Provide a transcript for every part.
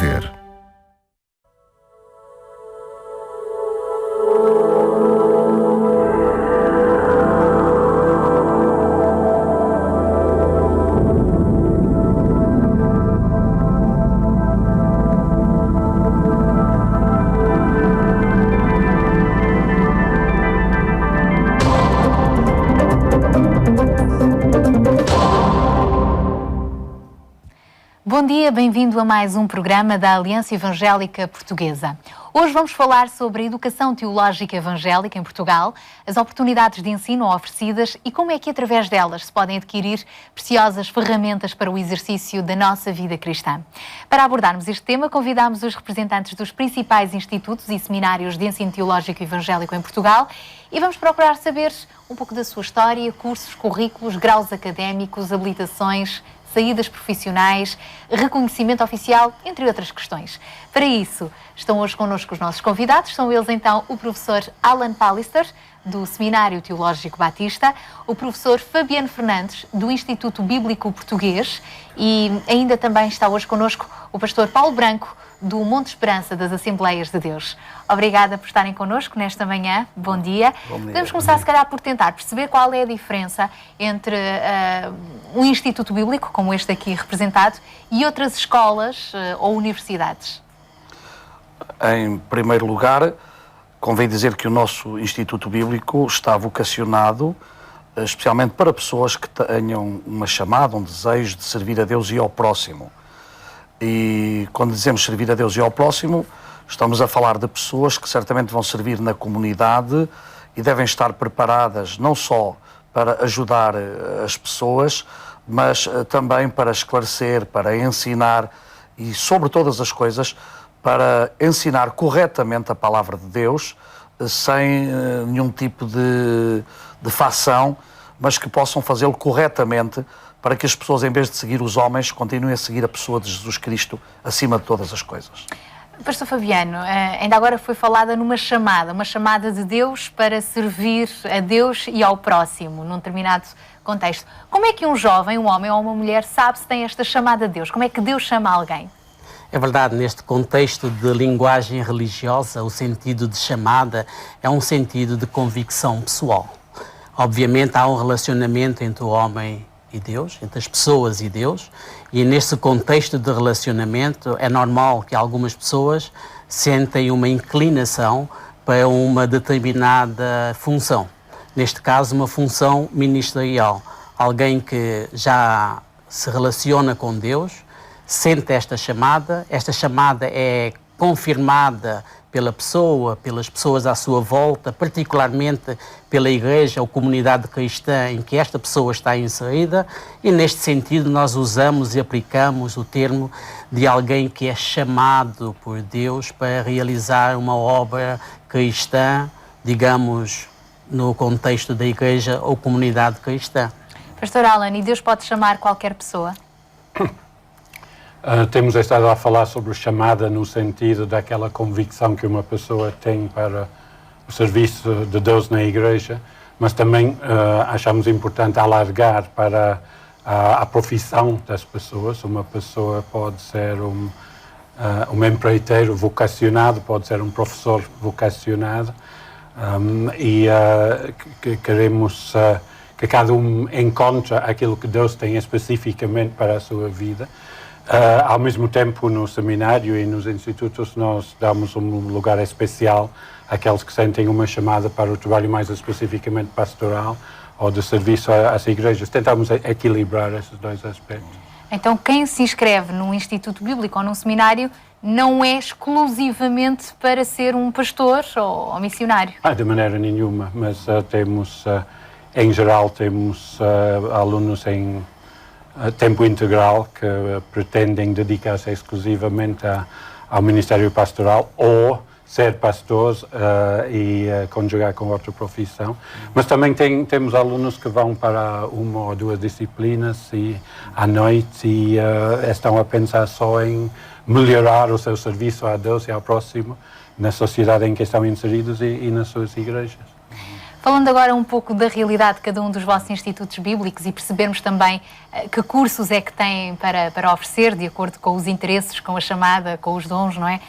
ver. Bom dia, bem-vindo a mais um programa da Aliança Evangélica Portuguesa. Hoje vamos falar sobre a educação teológica evangélica em Portugal, as oportunidades de ensino oferecidas e como é que através delas se podem adquirir preciosas ferramentas para o exercício da nossa vida cristã. Para abordarmos este tema, convidamos os representantes dos principais institutos e seminários de ensino teológico evangélico em Portugal e vamos procurar saber um pouco da sua história, cursos, currículos, graus académicos, habilitações, saídas profissionais, reconhecimento oficial, entre outras questões. Para isso, estão hoje connosco os nossos convidados. São eles, então, o professor Alan Pallister, do Seminário Teológico Batista, o professor Fabiano Fernandes, do Instituto Bíblico Português, e ainda também está hoje connosco o pastor Paulo Branco, do Monte Esperança das Assembleias de Deus. Obrigada por estarem connosco nesta manhã. Bom dia. Bom dia. Podemos começar, se calhar, por tentar perceber qual é a diferença entre um instituto bíblico, como este aqui representado, e outras escolas ou universidades. Em primeiro lugar, convém dizer que o nosso Instituto Bíblico está vocacionado especialmente para pessoas que tenham uma chamada, um desejo de servir a Deus e ao próximo. E quando dizemos servir a Deus e ao próximo, estamos a falar de pessoas que certamente vão servir na comunidade e devem estar preparadas não só para ajudar as pessoas, mas também para esclarecer, para ensinar e, sobre todas as coisas, para ensinar corretamente a palavra de Deus, sem nenhum tipo de facção, mas que possam fazê-lo corretamente, para que as pessoas, em vez de seguir os homens, continuem a seguir a pessoa de Jesus Cristo acima de todas as coisas. Pastor Fabiano, ainda agora foi falada numa chamada, uma chamada de Deus para servir a Deus e ao próximo, num determinado contexto. Como é que um jovem, um homem ou uma mulher sabe se tem esta chamada de Deus? Como é que Deus chama alguém? É verdade, neste contexto de linguagem religiosa, o sentido de chamada é um sentido de convicção pessoal. Obviamente há um relacionamento entre o homem e Deus, entre as pessoas e Deus, e nesse contexto de relacionamento é normal que algumas pessoas sentem uma inclinação para uma determinada função. Neste caso, uma função ministerial. Alguém que já se relaciona com Deus, sente esta chamada é confirmada pela pessoa, pelas pessoas à sua volta, particularmente pela igreja ou comunidade cristã em que esta pessoa está inserida, e neste sentido nós usamos e aplicamos o termo de alguém que é chamado por Deus para realizar uma obra cristã, digamos, no contexto da igreja ou comunidade cristã. Pastor Alan, e Deus pode chamar qualquer pessoa? Temos estado a falar sobre chamada no sentido daquela convicção que uma pessoa tem para o serviço de Deus na igreja, mas também achamos importante alargar para a profissão das pessoas. Uma pessoa pode ser um empreiteiro vocacionado, pode ser um professor vocacionado, e queremos que cada um encontre aquilo que Deus tem especificamente para a sua vida. Ao mesmo tempo, no seminário e nos institutos, nós damos um lugar especial àqueles que sentem uma chamada para o trabalho mais especificamente pastoral ou de serviço às igrejas. Tentamos equilibrar esses dois aspectos. Então, quem se inscreve num instituto bíblico ou num seminário não é exclusivamente para ser um pastor ou missionário? De maneira nenhuma, mas temos, em geral, temos alunos em tempo integral que pretendem dedicar-se exclusivamente ao ministério pastoral ou ser pastores e conjugar com outra profissão. Mas também temos alunos que vão para uma ou duas disciplinas à noite e estão a pensar só em melhorar o seu serviço a Deus e ao próximo na sociedade em que estão inseridos e nas suas igrejas. Falando agora um pouco da realidade de cada um dos vossos institutos bíblicos e percebermos também que cursos é que têm para oferecer, de acordo com os interesses, com a chamada, com os dons, não é?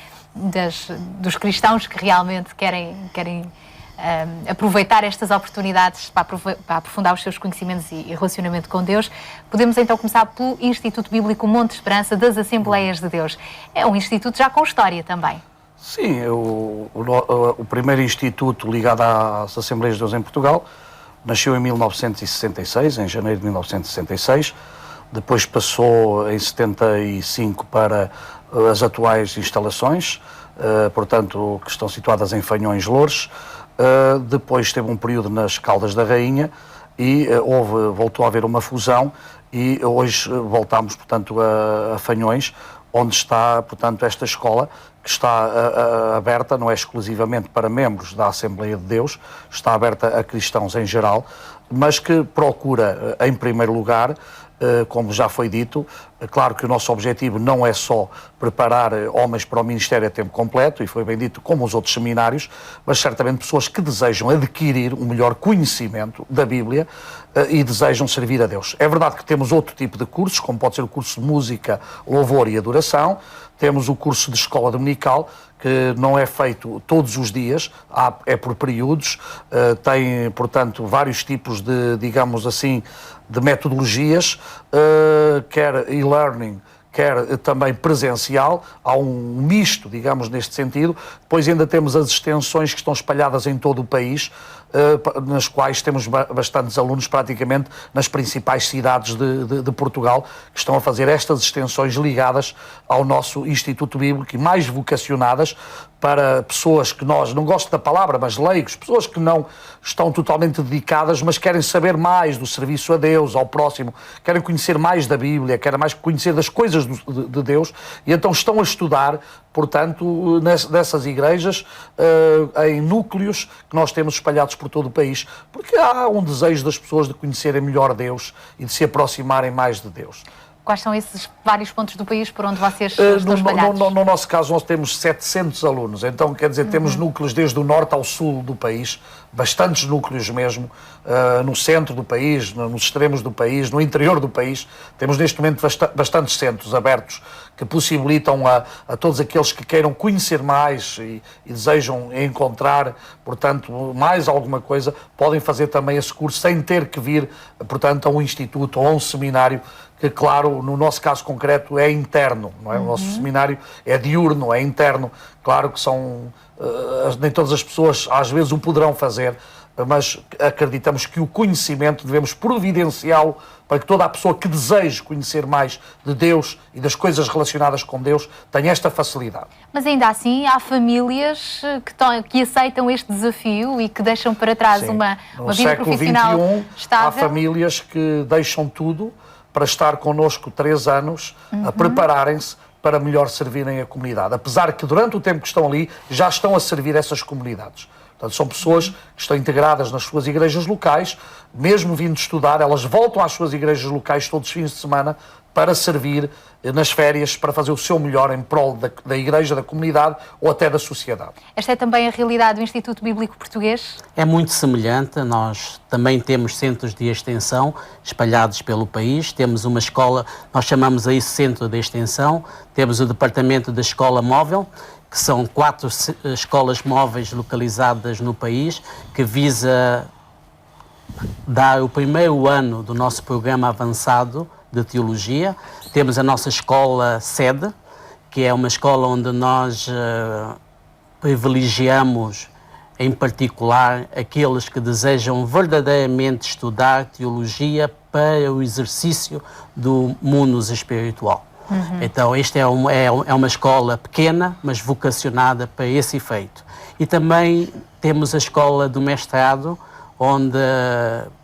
Dos cristãos que realmente querem aproveitar estas oportunidades para aprofundar os seus conhecimentos e relacionamento com Deus. Podemos então começar pelo Instituto Bíblico Monte Esperança das Assembleias de Deus. É um instituto já com história também. Sim, o primeiro instituto ligado às Assembleias de Deus em Portugal nasceu em 1966, em janeiro de 1966, depois passou em 75 para as atuais instalações, portanto, que estão situadas em Fanhões, Loures. Depois teve um período nas Caldas da Rainha e voltou a haver uma fusão e hoje voltamos, portanto, a Fanhões, onde está, portanto, esta escola que está aberta, não é exclusivamente para membros da Assembleia de Deus, está aberta a cristãos em geral, mas que procura, em primeiro lugar, como já foi dito, claro que o nosso objetivo não é só preparar homens para o ministério a tempo completo, e foi bem dito, como os outros seminários, mas certamente pessoas que desejam adquirir um melhor conhecimento da Bíblia e desejam servir a Deus. É verdade que temos outro tipo de cursos, como pode ser o curso de música, louvor e adoração, temos o curso de escola dominical, que não é feito todos os dias, é por períodos, tem, portanto, vários tipos de, digamos assim, de metodologias, quer e-learning, quer também presencial, há um misto, digamos, neste sentido. Depois ainda temos as extensões que estão espalhadas em todo o país, nas quais temos bastantes alunos praticamente nas principais cidades de Portugal, que estão a fazer estas extensões ligadas ao nosso Instituto Bíblico e mais vocacionadas para pessoas que nós, não gosto da palavra, mas leigos, pessoas que não estão totalmente dedicadas, mas querem saber mais do serviço a Deus, ao próximo, querem conhecer mais da Bíblia, querem mais conhecer das coisas de Deus, e então estão a estudar, portanto, nessas igrejas, em núcleos que nós temos espalhados por todo o país, porque há um desejo das pessoas de conhecerem melhor Deus e de se aproximarem mais de Deus. Quais são esses vários pontos do país por onde vocês estão espalhados? No nosso caso, nós temos 700 alunos, então, quer dizer, temos núcleos desde o norte ao sul do país, bastantes núcleos mesmo, no centro do país, nos extremos do país, no interior do país. Temos neste momento bastantes centros abertos que possibilitam a todos aqueles que queiram conhecer mais e desejam encontrar, portanto, mais alguma coisa, podem fazer também esse curso sem ter que vir, portanto, a um instituto ou a um seminário, que, claro, no nosso caso concreto é interno, não é? O nosso seminário é diurno, é interno. Claro que nem todas as pessoas às vezes o poderão fazer, mas acreditamos que o conhecimento devemos providenciá-lo para que toda a pessoa que deseje conhecer mais de Deus e das coisas relacionadas com Deus tenha esta facilidade. Mas ainda assim há famílias que aceitam este desafio e que deixam para trás uma vida profissional estável. Há famílias que deixam tudo para estar connosco 3 anos, a prepararem-se para melhor servirem a comunidade. Apesar que durante o tempo que estão ali, já estão a servir essas comunidades. Portanto, são pessoas que estão integradas nas suas igrejas locais, mesmo vindo estudar, elas voltam às suas igrejas locais todos os fins de semana para servir nas férias, para fazer o seu melhor em prol da igreja, da comunidade ou até da sociedade. Esta é também a realidade do Instituto Bíblico Português? É muito semelhante. Nós também temos centros de extensão espalhados pelo país. Temos uma escola, nós chamamos a isso Centro de Extensão. Temos o Departamento da Escola Móvel, que são 4 escolas móveis localizadas no país, que visa dar o primeiro ano do nosso programa avançado de teologia. Temos a nossa escola sede, que é uma escola onde nós privilegiamos, em particular, aqueles que desejam verdadeiramente estudar teologia para o exercício do mundo espiritual. Então, esta é uma escola pequena, mas vocacionada para esse efeito. E também temos a escola do mestrado, onde,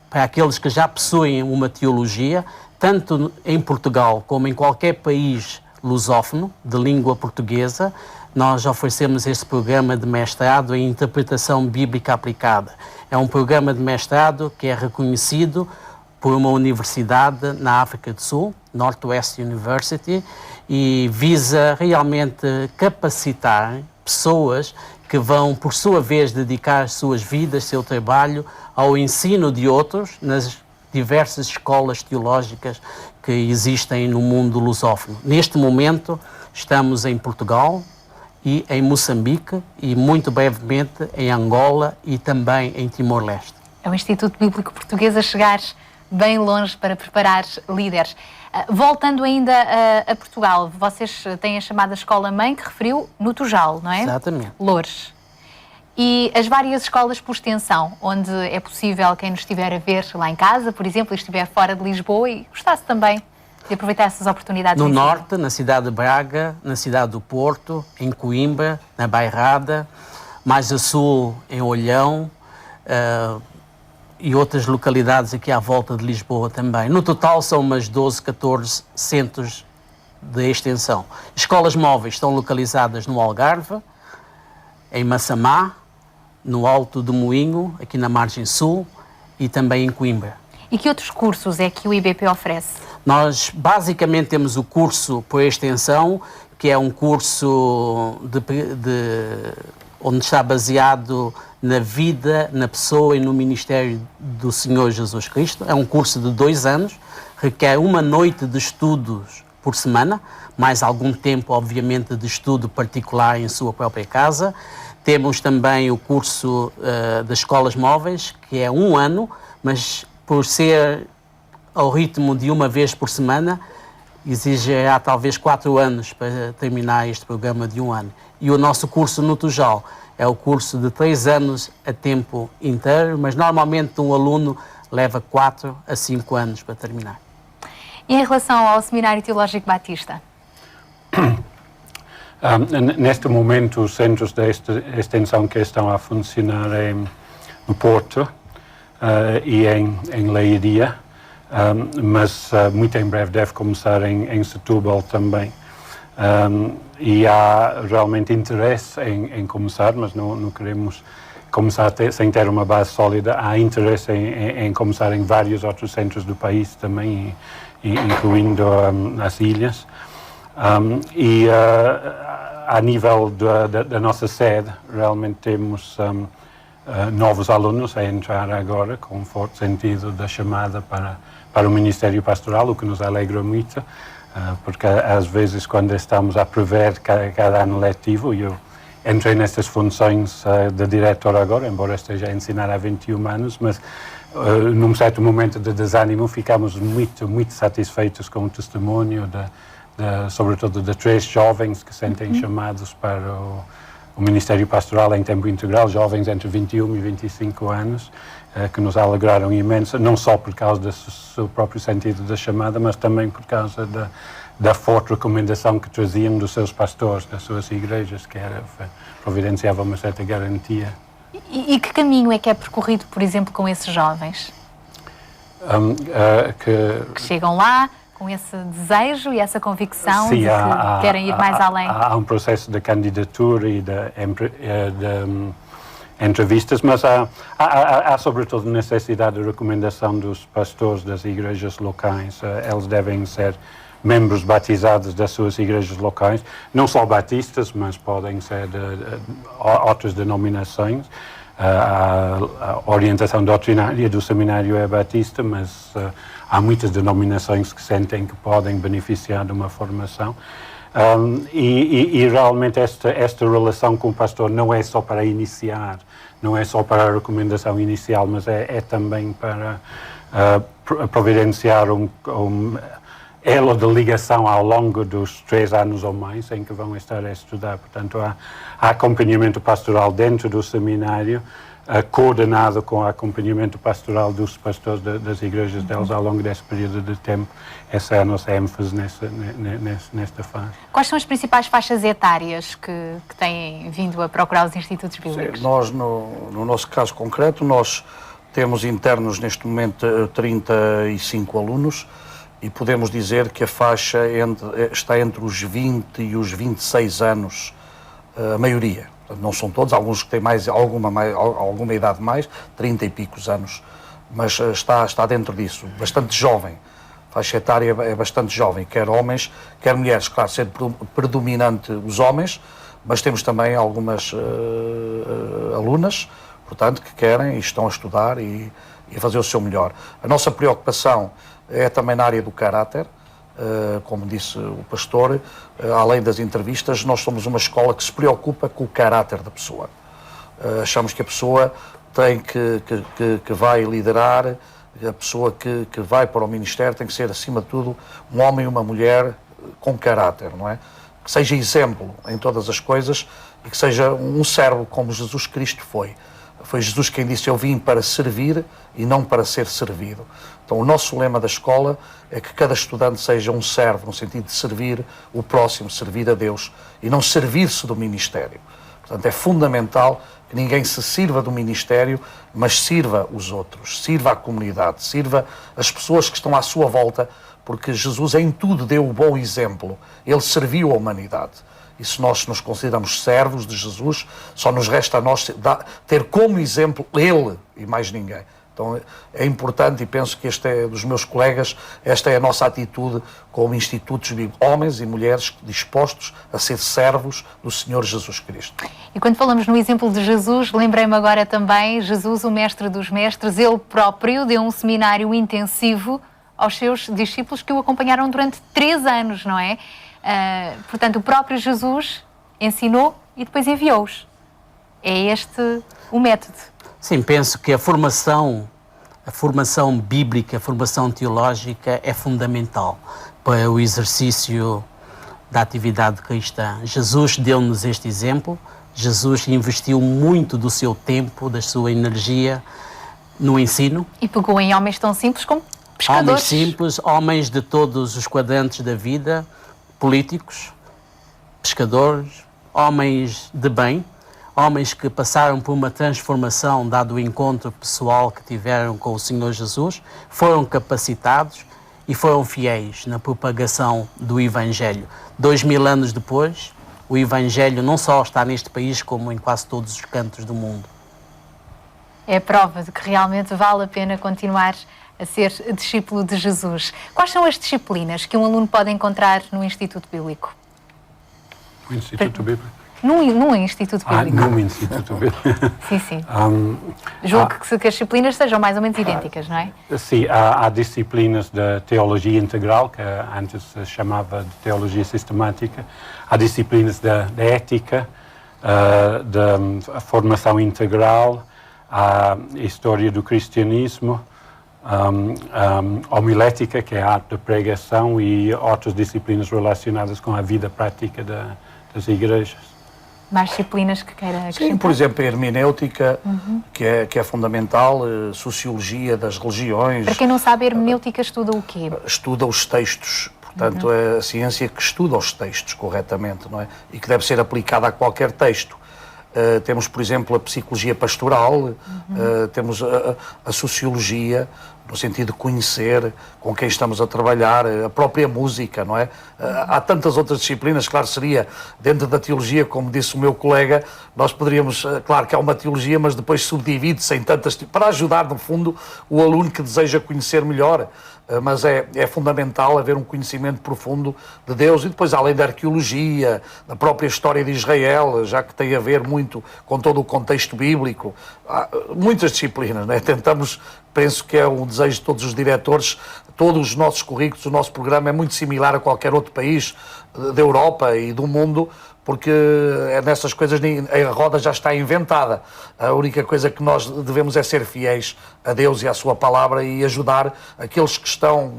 para aqueles que já possuem uma teologia, tanto em Portugal como em qualquer país lusófono, de língua portuguesa, nós oferecemos este programa de mestrado em interpretação bíblica aplicada. É um programa de mestrado que é reconhecido por uma universidade na África do Sul, Northwest University, e visa realmente capacitar pessoas que vão, por sua vez, dedicar suas vidas, seu trabalho ao ensino de outros nas diversas escolas teológicas que existem no mundo lusófono. Neste momento, estamos em Portugal e em Moçambique e, muito brevemente, em Angola e também em Timor-Leste. É o Instituto Bíblico Português a chegar bem longe para preparar líderes. Voltando ainda a Portugal, vocês têm a chamada Escola-Mãe, que referiu no Tujal, não é? Exatamente. Loures. E as várias escolas por extensão, onde é possível quem nos estiver a ver lá em casa, por exemplo, e estiver fora de Lisboa e gostasse também de aproveitar essas oportunidades. No norte, na cidade de Braga, na cidade do Porto, em Coimbra, na Bairrada, mais a sul, em Olhão, e outras localidades aqui à volta de Lisboa também. No total são umas 12, 14 centros de extensão. Escolas móveis estão localizadas no Algarve, em Massamá, no Alto do Moinho, aqui na margem sul, e também em Coimbra. E que outros cursos é que o IBP oferece? Nós basicamente temos o curso por extensão, que é um curso onde está baseado na vida, na pessoa e no ministério do Senhor Jesus Cristo. É um curso de 2 anos, requer uma noite de estudos por semana, mais algum tempo, obviamente, de estudo particular em sua própria casa. Temos também o curso das escolas móveis, que é 1 ano, mas por ser ao ritmo de uma vez por semana, exigirá talvez 4 anos para terminar este programa de 1 ano. E o nosso curso no Tujal é o curso de 3 anos a tempo inteiro, mas normalmente um aluno leva 4 a 5 anos para terminar. E em relação ao Seminário Teológico Batista? Neste momento, os centros de extensão que estão a funcionar no Porto e em Leiria, mas muito em breve deve começar em Setúbal também. E há realmente interesse em começar, mas não queremos começar sem ter uma base sólida. Há interesse em começar em vários outros centros do país também, incluindo as ilhas. E a nível da nossa sede, realmente temos novos alunos a entrar agora, com um forte sentido da chamada para o Ministério Pastoral, o que nos alegra muito. Porque às vezes quando estamos a prever cada ano letivo, eu entrei nestas funções de diretor agora, embora esteja a ensinar há 21 anos, mas num certo momento de desânimo ficamos muito satisfeitos com o testemunho, sobretudo de 3 jovens que sentem chamados para o Ministério Pastoral em tempo integral, jovens entre 21 e 25 anos, que nos alegraram imenso, não só por causa do seu próprio sentido da chamada, mas também por causa da forte recomendação que traziam dos seus pastores, das suas igrejas, que providenciava uma certa garantia. E que caminho é que é percorrido, por exemplo, com esses jovens? Que chegam lá com esse desejo e essa convicção de que querem ir mais além? Há um processo de candidatura e de entrevistas, mas há sobretudo necessidade de recomendação dos pastores das igrejas locais. Eles devem ser membros batizados das suas igrejas locais, não só batistas, mas podem ser de outras denominações. A orientação doutrinária do seminário é batista, mas há muitas denominações que sentem que podem beneficiar de uma formação. E realmente esta relação com o pastor não é só para iniciar, não é só para a recomendação inicial, mas é também para providenciar um elo de ligação ao longo dos 3 anos ou mais em que vão estar a estudar. Portanto, há acompanhamento pastoral dentro do seminário, coordenado com o acompanhamento pastoral dos pastores das igrejas deles ao longo desse período de tempo. Essa é a nossa ênfase nesta fase. Quais são as principais faixas etárias que têm vindo a procurar os institutos bíblicos? Sim, nós, no nosso caso concreto, nós temos internos neste momento 35 alunos e podemos dizer que a faixa está entre os 20 e os 26 anos, a maioria. Não são todos, alguns que têm alguma idade mais, 30 e picos anos, mas está dentro disso, bastante jovem. A faixa etária é bastante jovem, quer homens, quer mulheres. Claro, sendo predominante os homens, mas temos também algumas alunas, portanto, que querem e estão a estudar e a fazer o seu melhor. A nossa preocupação é também na área do caráter, como disse o pastor, além das entrevistas, nós somos uma escola que se preocupa com o caráter da pessoa. Achamos que a pessoa tem que vai liderar, a pessoa que vai para o ministério tem que ser, acima de tudo, um homem e uma mulher com caráter, não é? Que seja exemplo em todas as coisas e que seja um servo como Jesus Cristo foi. Foi Jesus quem disse: eu vim para servir e não para ser servido. Então o nosso lema da escola é que cada estudante seja um servo, no sentido de servir o próximo, servir a Deus e não servir-se do ministério. Portanto, é fundamental que ninguém se sirva do ministério, mas sirva os outros, sirva a comunidade, sirva as pessoas que estão à sua volta, porque Jesus em tudo deu o bom exemplo. Ele serviu a humanidade. E se nós nos consideramos servos de Jesus, só nos resta a nós ter como exemplo Ele e mais ninguém. Então é importante, e penso que este é dos meus colegas, esta é a nossa atitude como institutos bíblicos, homens e mulheres dispostos a ser servos do Senhor Jesus Cristo. E quando falamos no exemplo de Jesus, lembrei-me agora também, Jesus, o mestre dos mestres, ele próprio deu um seminário intensivo aos seus discípulos que o acompanharam durante 3 anos, não é? Portanto, o próprio Jesus ensinou e depois enviou-os. É este o método. Sim, penso que a formação bíblica, a formação teológica é fundamental para o exercício da atividade cristã. Jesus deu-nos este exemplo, Jesus investiu muito do seu tempo, da sua energia no ensino. E pegou em homens tão simples como pescadores. Homens simples, homens de todos os quadrantes da vida, políticos, pescadores, homens de bem, homens que passaram por uma transformação dado o encontro pessoal que tiveram com o Senhor Jesus, foram capacitados e foram fiéis na propagação do Evangelho. 2000 anos depois, o Evangelho não só está neste país, como em quase todos os cantos do mundo. É a prova de que realmente vale a pena continuar a ser discípulo de Jesus. Quais são as disciplinas que um aluno pode encontrar no Instituto Bíblico? No Instituto Bíblico? Num Instituto Bíblico. No Instituto Bíblico. Sim, sim. Julgo que as disciplinas sejam mais ou menos idênticas, não é? Sim, há disciplinas de teologia integral, que antes se chamava de teologia sistemática. Há disciplinas de ética, de formação integral, há história do cristianismo, homilética, que é a arte da pregação, e outras disciplinas relacionadas com a vida prática das igrejas. Mais disciplinas que queira acrescentar? Sim, por exemplo, a hermenêutica, que é fundamental, sociologia das religiões. Para quem não sabe, a hermenêutica estuda o quê? Estuda os textos. Portanto, é a ciência que estuda os textos corretamente, não é? E que deve ser aplicada a qualquer texto. Temos, por exemplo, a psicologia pastoral, temos a sociologia, no sentido de conhecer com quem estamos a trabalhar, a própria música, não é? Há tantas outras disciplinas, claro, seria dentro da teologia, como disse o meu colega, nós poderíamos, claro que há uma teologia, mas depois subdivide-se em tantas, para ajudar, no fundo, o aluno que deseja conhecer melhor. Mas é fundamental haver um conhecimento profundo de Deus e depois, além da arqueologia, da própria história de Israel, já que tem a ver muito com todo o contexto bíblico, há muitas disciplinas, não é? Penso que é um desejo de todos os diretores, todos os nossos currículos, o nosso programa é muito similar a qualquer outro país da Europa e do mundo, porque nessas coisas a roda já está inventada. A única coisa que nós devemos é ser fiéis a Deus e à sua palavra e ajudar aqueles que estão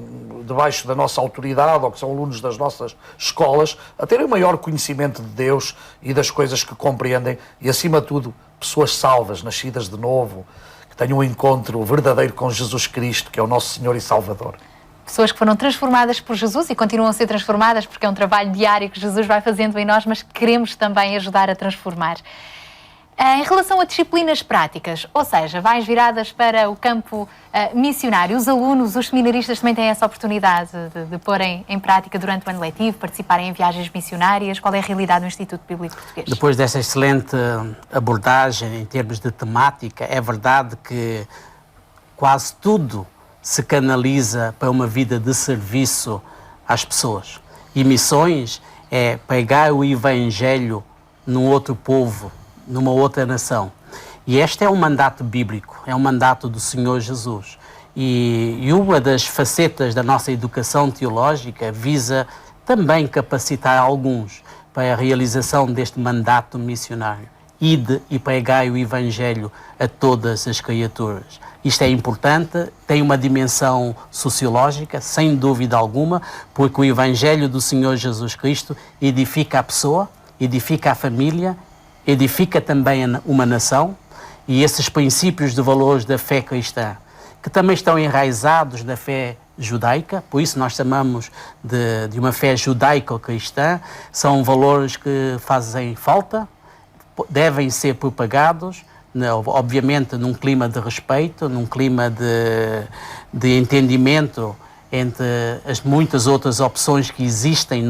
debaixo da nossa autoridade ou que são alunos das nossas escolas a terem o maior conhecimento de Deus e das coisas que compreendem e, acima de tudo, pessoas salvas, nascidas de novo, que tenham um encontro verdadeiro com Jesus Cristo, que é o nosso Senhor e Salvador. Pessoas que foram transformadas por Jesus e continuam a ser transformadas porque é um trabalho diário que Jesus vai fazendo em nós, mas queremos também ajudar a transformar. Em relação a disciplinas práticas, ou seja, mais viradas para o campo missionário, os alunos, os seminaristas também têm essa oportunidade de porem em prática durante o ano letivo, participarem em viagens missionárias. Qual é a realidade do Instituto Bíblico Português? Depois dessa excelente abordagem em termos de temática, é verdade que quase tudo se canaliza para uma vida de serviço às pessoas. E missões é pregar o Evangelho num outro povo, numa outra nação. E este é um mandato bíblico, é um mandato do Senhor Jesus. E uma das facetas da nossa educação teológica visa também capacitar alguns para a realização deste mandato missionário. Ide e pregai o Evangelho a todas as criaturas. Isto é importante, tem uma dimensão sociológica, sem dúvida alguma, porque o Evangelho do Senhor Jesus Cristo edifica a pessoa, edifica a família, edifica também uma nação, e esses princípios de valores da fé cristã, que também estão enraizados na fé judaica, por isso nós chamamos de uma fé judaico-cristã, são valores que fazem falta, devem ser propagados, obviamente num clima de respeito, num clima de entendimento entre as muitas outras opções que existem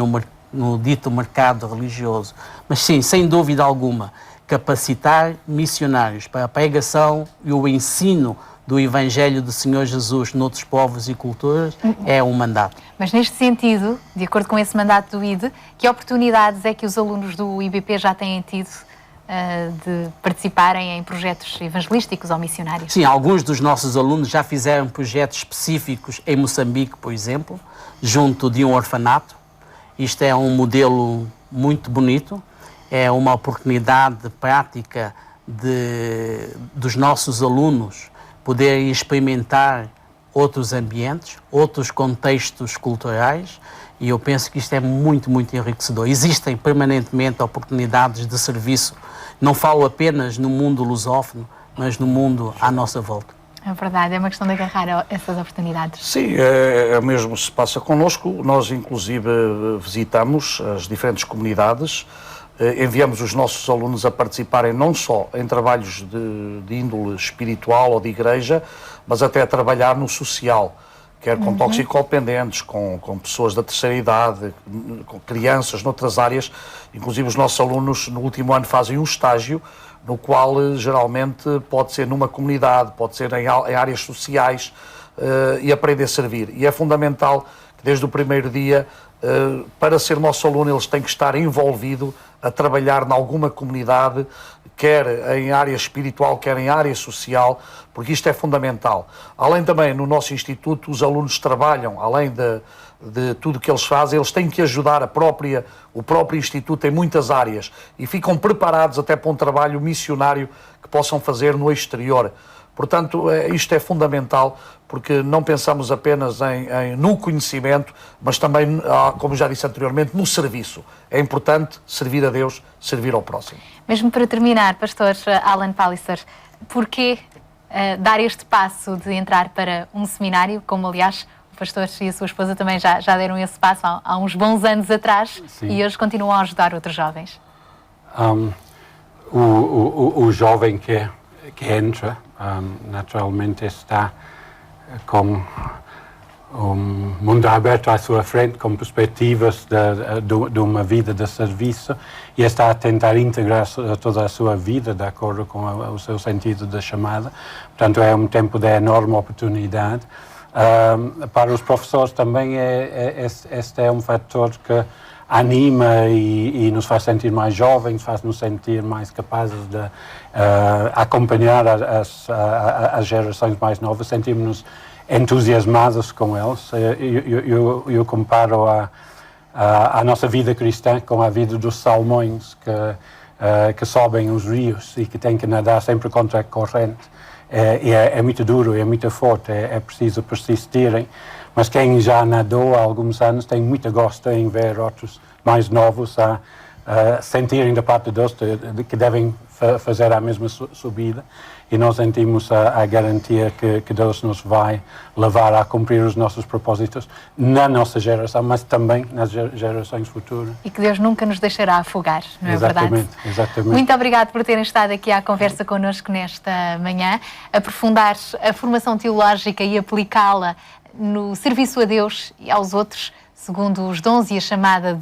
no dito mercado religioso. Mas sim, sem dúvida alguma, capacitar missionários para a pregação e o ensino do Evangelho do Senhor Jesus noutros povos e culturas é um mandato. Mas neste sentido, de acordo com esse mandato do IDE, que oportunidades é que os alunos do IBP já têm tido de participarem em projetos evangelísticos ou missionários? Sim, alguns dos nossos alunos já fizeram projetos específicos em Moçambique, por exemplo, junto de um orfanato. Isto é um modelo muito bonito, é uma oportunidade prática dos nossos alunos poderem experimentar outros ambientes, outros contextos culturais, e eu penso que isto é muito, muito enriquecedor. Existem permanentemente oportunidades de serviço, não falo apenas no mundo lusófono, mas no mundo à nossa volta. É verdade, é uma questão de agarrar essas oportunidades. Sim, é mesmo se passa connosco. Nós, inclusive, visitamos as diferentes comunidades, enviamos os nossos alunos a participarem não só em trabalhos de índole espiritual ou de igreja, mas até a trabalhar no social, quer com toxicodependentes, com pessoas da terceira idade, com crianças, noutras áreas. Inclusive os nossos alunos no último ano fazem um estágio no qual geralmente pode ser numa comunidade, pode ser em áreas sociais, e aprender a servir. E é fundamental que desde o primeiro dia, para ser nosso aluno, eles têm que estar envolvido a trabalhar em alguma comunidade, quer em área espiritual, quer em área social, porque isto é fundamental. Além também, no nosso instituto, os alunos trabalham, além de tudo o que eles fazem, eles têm que ajudar o próprio instituto em muitas áreas e ficam preparados até para um trabalho missionário que possam fazer no exterior. Portanto, isto é fundamental, porque não pensamos apenas no conhecimento, mas também, como já disse anteriormente, no serviço. É importante servir a Deus, servir ao próximo. Mesmo para terminar, pastor Alan Palliser, porquê dar este passo de entrar para um seminário, como aliás o pastor e a sua esposa também já deram esse passo há uns bons anos atrás? Sim. E hoje continuam a ajudar outros jovens? O jovem que entra, naturalmente está com um mundo aberto à sua frente, com perspectivas de uma vida de serviço, e está a tentar integrar toda a sua vida de acordo com o seu sentido de chamada. Portanto, é um tempo de enorme oportunidade. Para os professores também este é um fator que anima e nos faz sentir mais jovens, faz-nos sentir mais capazes de acompanhar as gerações mais novas, sentimos-nos entusiasmados com eles. Eu comparo a nossa vida cristã com a vida dos salmões que sobem os rios e que têm que nadar sempre contra a corrente. É muito duro, é muito forte, é preciso persistirem. Mas quem já nadou há alguns anos tem muito gosto em ver outros mais novos a sentirem da parte de Deus que devem fazer a mesma subida, e nós sentimos a garantia que Deus nos vai levar a cumprir os nossos propósitos na nossa geração, mas também nas gerações futuras. E que Deus nunca nos deixará afogar, não é verdade? Exatamente. Muito obrigado por terem estado aqui à conversa connosco nesta manhã, aprofundar a formação teológica e aplicá-la no serviço a Deus e aos outros segundo os dons e a chamada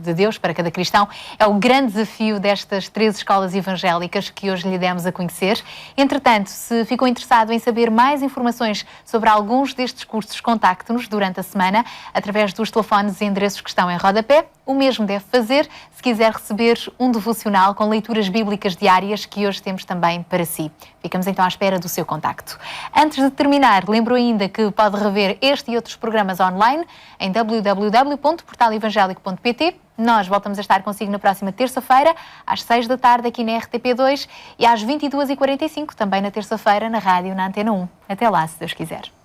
de Deus para cada cristão, é o grande desafio destas 13 escolas evangélicas que hoje lhe demos a conhecer. Entretanto, se ficou interessado em saber mais informações sobre alguns destes cursos, contacte-nos durante a semana através dos telefones e endereços que estão em rodapé. O mesmo deve fazer se quiser receber um devocional com leituras bíblicas diárias que hoje temos também para si. Ficamos então à espera do seu contacto. Antes de terminar, lembro ainda que pode rever este e outros programas online em www.portalevangelico.pt. Nós voltamos a estar consigo na próxima terça-feira, às 6 da tarde, aqui na RTP2 e às 22h45, também na terça-feira, na rádio, na Antena 1. Até lá, se Deus quiser.